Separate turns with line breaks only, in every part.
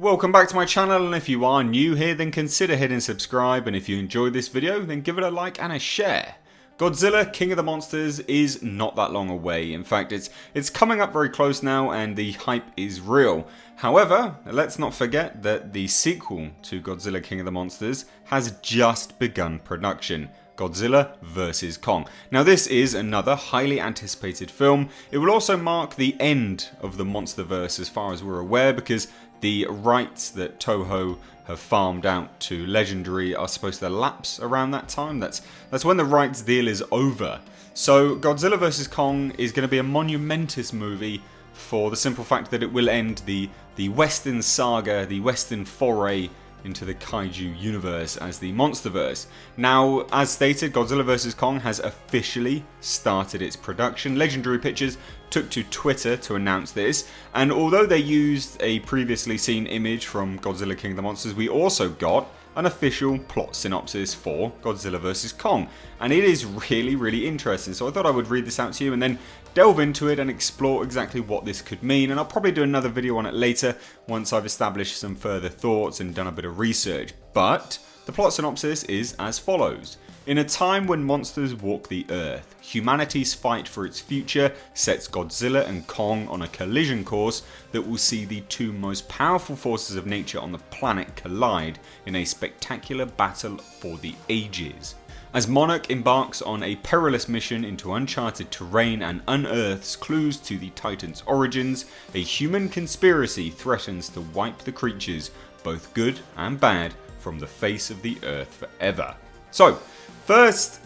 Welcome back to my channel, and if you are new here then consider hitting subscribe, and if you enjoyed this video then give it a like and a share. Godzilla King of the Monsters is not that long away. In fact, it's coming up very close now and the hype is real. However, let's not forget that the sequel to Godzilla King of the Monsters has just begun production. Godzilla vs. Kong. Now this is another highly anticipated film. It will also mark the end of the Monsterverse as far as we're aware, because the rights that Toho have farmed out to Legendary are supposed to lapse around that time. That's when the rights deal is over. So Godzilla vs. Kong is going to be a monumentous movie for the simple fact that it will end the Western saga, the Western foray into the Kaiju universe as the Monsterverse. Now, as stated, Godzilla vs. Kong has officially started its production. Legendary Pictures took to Twitter to announce this, and although they used a previously seen image from Godzilla King of the Monsters, we also got an official plot synopsis for Godzilla vs. Kong, and it is really interesting. So I thought I would read this out to you and then delve into it and explore exactly what this could mean, and I'll probably do another video on it later once I've established some further thoughts and done a bit of research. But the plot synopsis is as follows. In a time when monsters walk the earth, humanity's fight for its future sets Godzilla and Kong on a collision course that will see the two most powerful forces of nature on the planet collide in a spectacular battle for the ages. As Monarch embarks on a perilous mission into uncharted terrain and unearths clues to the Titan's origins, a human conspiracy threatens to wipe the creatures, both good and bad, from the face of the earth forever. So, first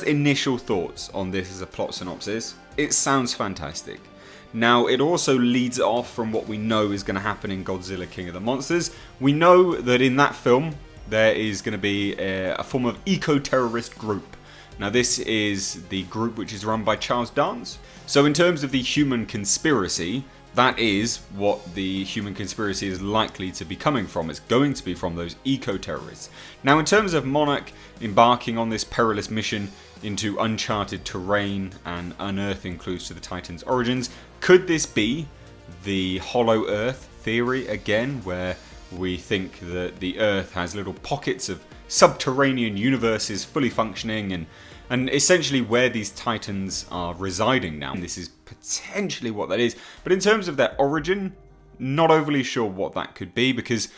initial thoughts on this as a plot synopsis. It sounds fantastic. Now, it also leads off from what we know is going to happen in Godzilla King of the Monsters. We know that in that film there is going to be a form of eco-terrorist group. Now, this is the group which is run by Charles Dance. So in terms of the human conspiracy, that is what the human conspiracy is likely to be coming from. It's going to be from those eco-terrorists. Now, in terms of Monarch embarking on this perilous mission into uncharted terrain and unearthing clues to the Titan's origins, could this be the Hollow Earth theory again, where we think that the Earth has little pockets of subterranean universes fully functioning, and essentially where these Titans are residing now? And this is potentially what that is. But in terms of their origin, not overly sure what that could be, because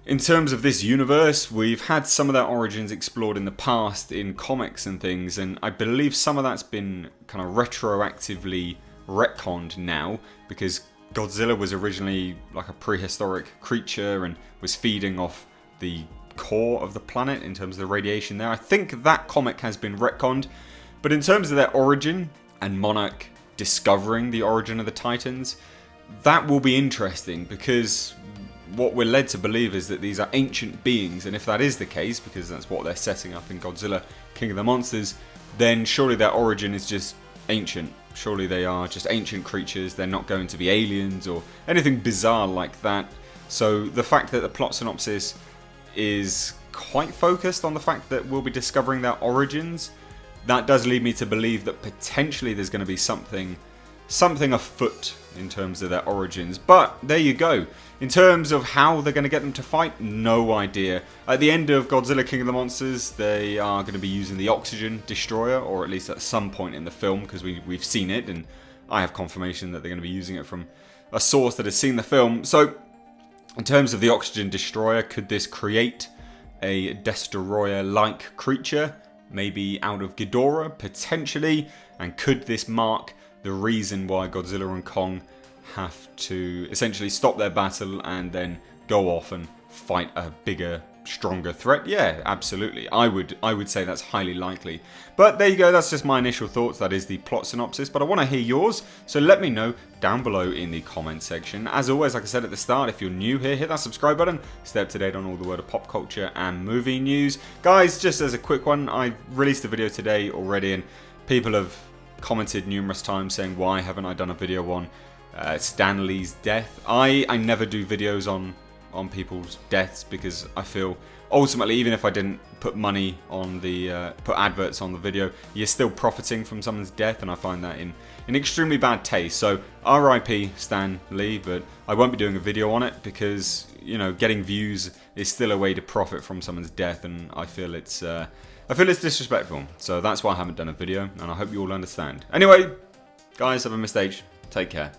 in terms of this universe, we've had some of their origins explored in the past in comics and things, and I believe some of that's been kind of retroactively retconned now, because Godzilla was originally like a prehistoric creature and was feeding off the core of the planet in terms of the radiation there. I think that comic has been retconned, but in terms of their origin and Monarch discovering the origin of the Titans, that will be interesting, because what we're led to believe is that these are ancient beings, and if that is the case, because that's what they're setting up in Godzilla King of the Monsters, then surely their origin is just ancient. Surely they are just ancient creatures. They're not going to be aliens or anything bizarre like that. So the fact that the plot synopsis is quite focused on the fact that we'll be discovering their origins, that does lead me to believe that potentially there's going to be something afoot in terms of their origins. But there you go. In terms of how they're going to get them to fight, no idea. At the end of Godzilla King of the Monsters, they are going to be using the oxygen destroyer, or at least at some point in the film, because we've seen it, and I have confirmation that they're going to be using it from a source that has seen the film. So in terms of the oxygen destroyer, could this create a destroyer-like creature, maybe out of Ghidorah, potentially? And could this mark the reason why Godzilla and Kong have to essentially stop their battle and then go off and fight a bigger, stronger threat? Yeah, absolutely. I would say that's highly likely. But there you go, that's just my initial thoughts. That is the plot synopsis, but I want to hear yours, so let me know down below in the comment section. As always, like I said at the start, if you're new here, hit that subscribe button, stay up to date on all the world of pop culture and movie news. Guys, just as a quick one, I released a video today already, and people have commented numerous times saying, why haven't I done a video on Stan Lee's death? I never do videos on on people's deaths, because I feel ultimately, even if I didn't put money on the put adverts on the video, you're still profiting from someone's death, and I find that in extremely bad taste. So RIP Stan Lee, but I won't be doing a video on it because, you know, getting views is still a way to profit from someone's death, and I feel it's disrespectful. So that's why I haven't done a video, and I hope you all understand. Anyway, guys, have a missed age. Take care.